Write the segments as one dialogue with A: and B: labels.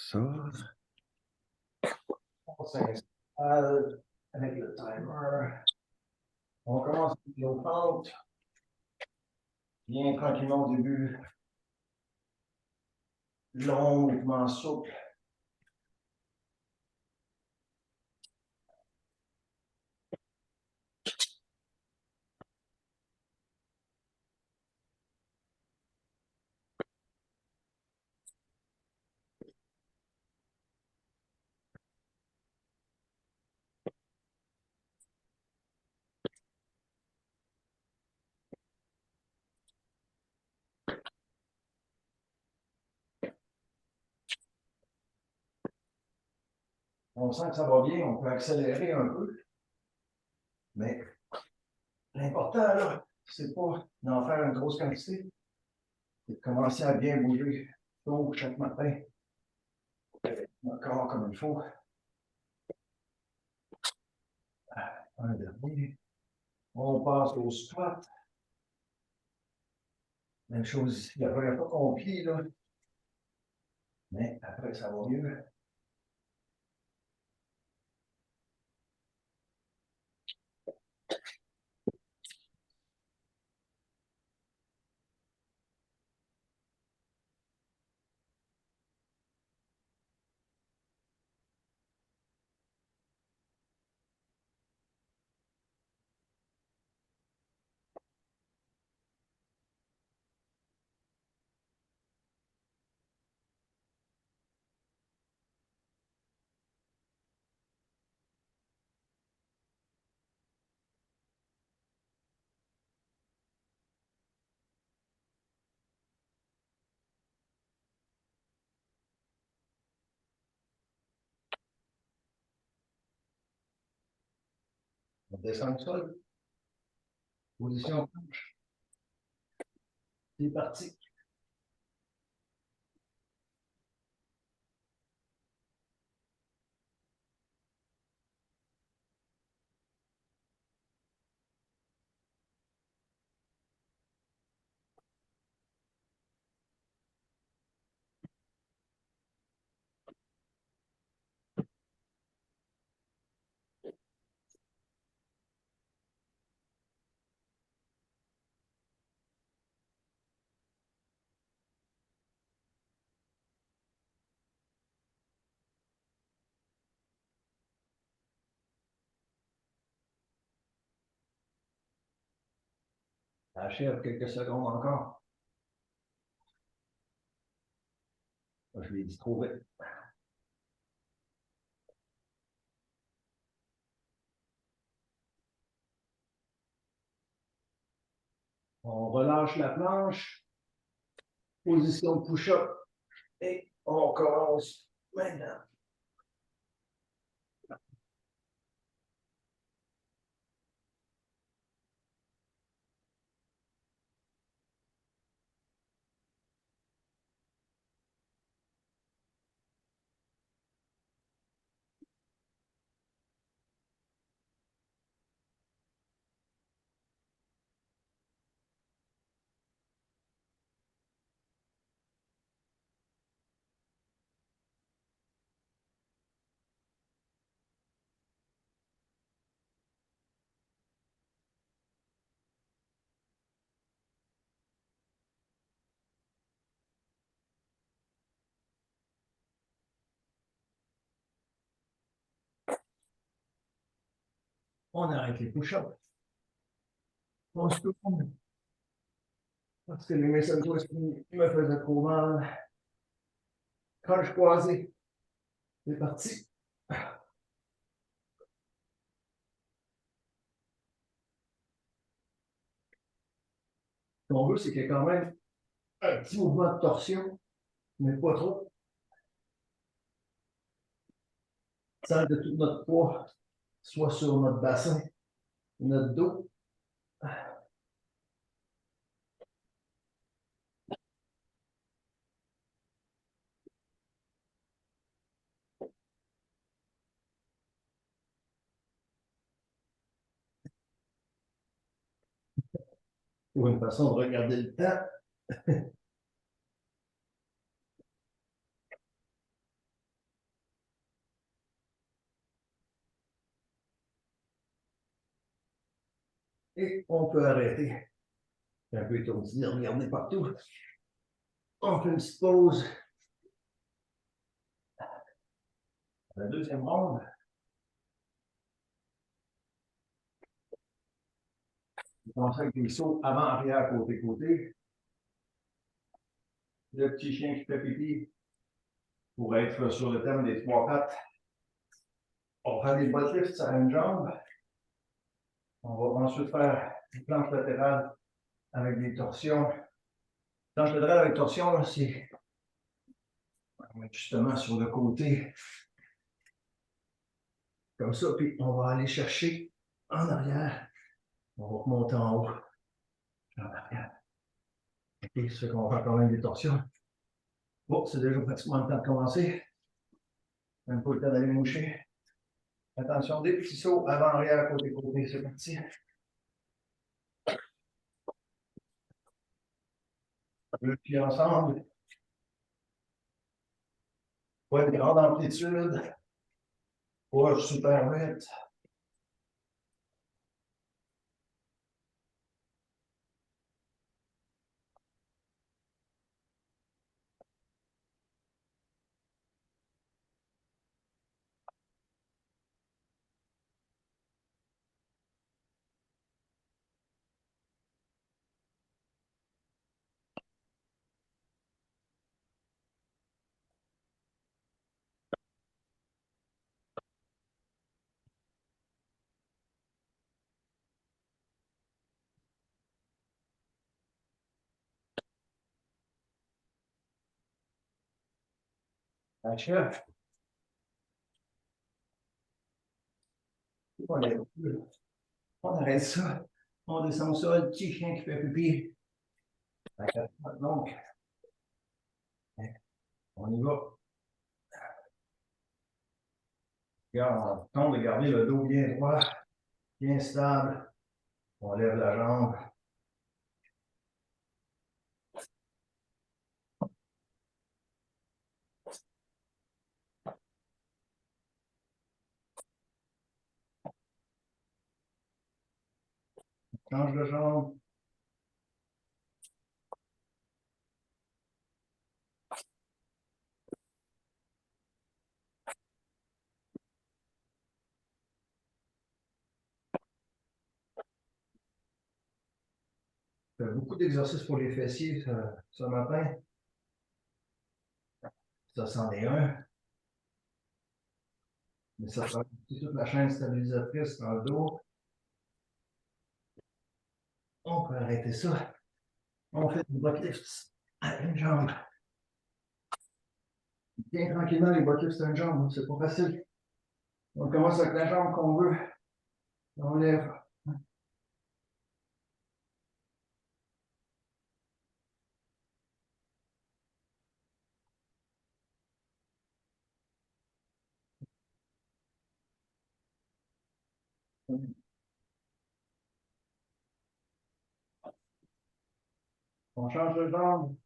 A: ça.
B: On s'installe avec le timer. On commence avec nos pentes. Bien tranquillement au début. Long mouvement souple. On sent que ça va bien, on peut accélérer un peu. Mais l'important, là, c'est pas d'en faire une grosse quantité. C'est de commencer à bien bouger tôt chaque matin. Encore comme il faut. Un dernier. On passe au squat. Même chose ici. La première fois qu'on plie, là. Mais après, ça va mieux. On descend au sol. Position planche. C'est parti. Achève quelques secondes encore. Je l'ai dit trop vite. On relâche la planche. Position push-up. Et on commence maintenant. On arrête les push-ups. On se tourne. Parce que les muscles me faisaient trop mal. Crunch croisé. C'est parti. Ce qu'on veut, c'est qu'il y ait quand même un petit mouvement de torsion, mais pas trop. Sans que tout notre poids soit sur notre bassin, notre dos. Pour une façon de regarder le temps. Et on peut arrêter. Un peu étourdi de regarder partout. On fait une petite pause. La deuxième ronde. On commence avec des sauts avant, arrière, côté, côté. Le petit chien qui fait pipi pour être sur le thème des trois pattes. On prend des butt lifts à une jambe. On va ensuite faire une planche latérale avec des torsions. Planche latérale avec torsion, c'est justement sur le côté. Comme ça, puis on va aller chercher en arrière. On va remonter en haut. En arrière. OK, ça fait qu'on va faire quand même des torsions. Bon, c'est déjà pratiquement le temps de commencer. Même pas le temps d'aller moucher. Attention, des petits sauts avant, arrière, côté, côté. C'est parti. Le pied ensemble. Pas une grande amplitude. Pas super vite. Achève. On arrête ça. On descend ça. Le petit chien qui fait pipi. Donc, on y va. Regarde, on tente de garder le dos bien droit, bien stable. On lève la jambe. Change de jambe. Beaucoup d'exercices pour les fessiers ce matin. Ça, c'en est un. Mais ça prend toute la chaîne stabilisatrice dans le dos. On peut arrêter ça. On fait des butt lifts à une jambe. Bien tranquillement, les butt lifts à une jambe, c'est pas facile. On commence avec la jambe qu'on veut. On lève. On change de jambe.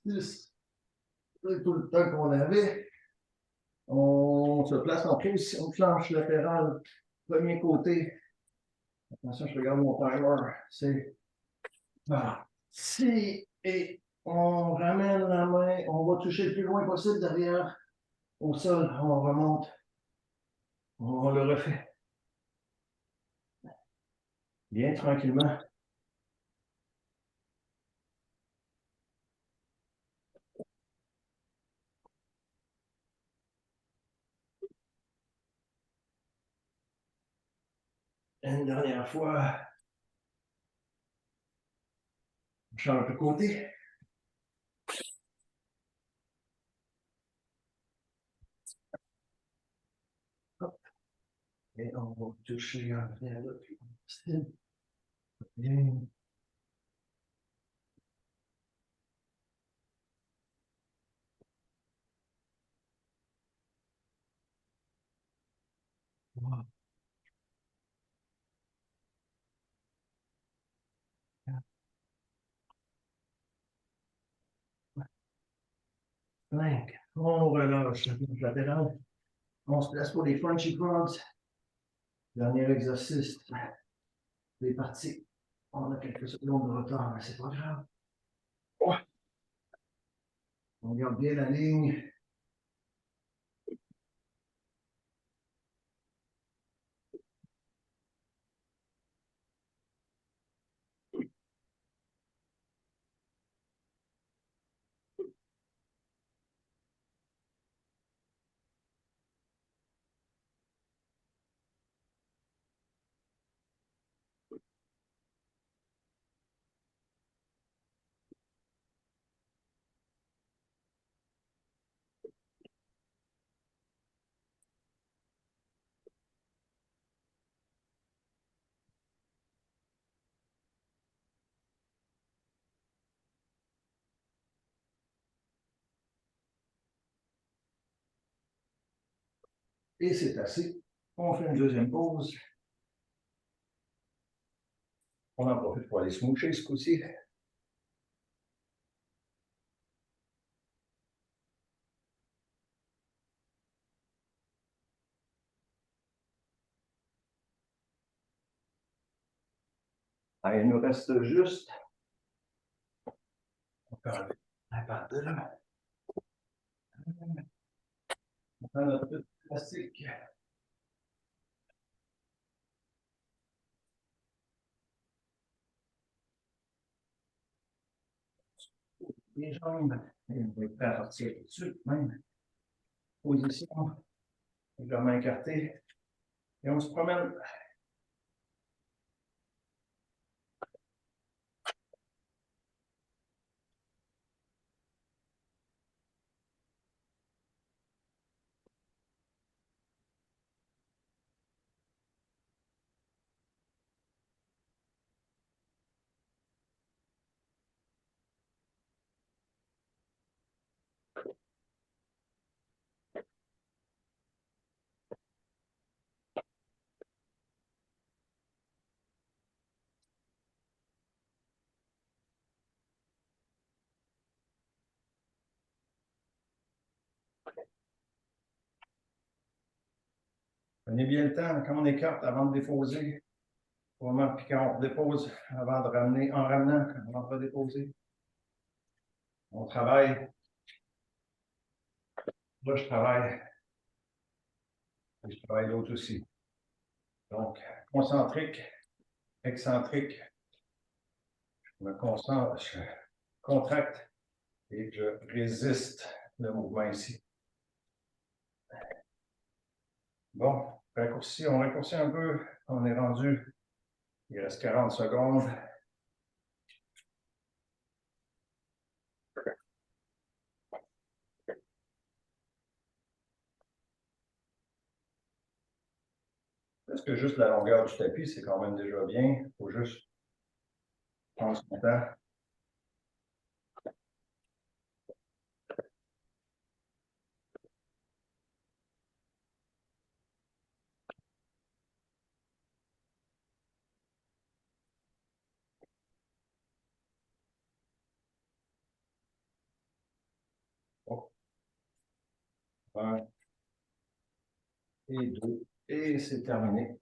B: C'est tout le temps qu'on avait. On se place en position de planche latérale, premier côté. Attention, je regarde mon timer. C'est parti. Et on ramène la main. On va toucher le plus loin possible derrière au sol. On remonte. On le refait. Bien tranquillement. Une dernière fois. On change de côté. Hop. Et on va toucher en arrière là. Bien. 5. On relâche la planche latérale. On se place pour les crunchy crunch. Dernier exercice. C'est parti. On a quelques secondes de retard, mais c'est pas grave. Ouais. On garde bien la ligne. Et c'est assez. On fait une deuxième pause. On en profite pour aller se moucher ce coup-ci. Allez, il nous reste juste. On peut enlever la pendule. On prend notre petit plastique. Les jambes. Et on va être prêt à partir tout de suite, même. Position. Légèrement écarté. Et on se promène. Prenez bien le temps quand on écarte avant de déposer. Vraiment, puis quand on dépose avant de ramener, en ramenant, quand on va déposer. On travaille. Là, je travaille. Et je travaille l'autre aussi. Donc, concentrique, excentrique. Je me concentre, je contracte et je résiste le mouvement ici. Bon, on raccourcit un peu. On est rendu. Il reste 40 secondes. Parce que juste la longueur du tapis, c'est quand même déjà bien. Il faut juste prendre son temps. Oh, un et deux. Et c'est terminé.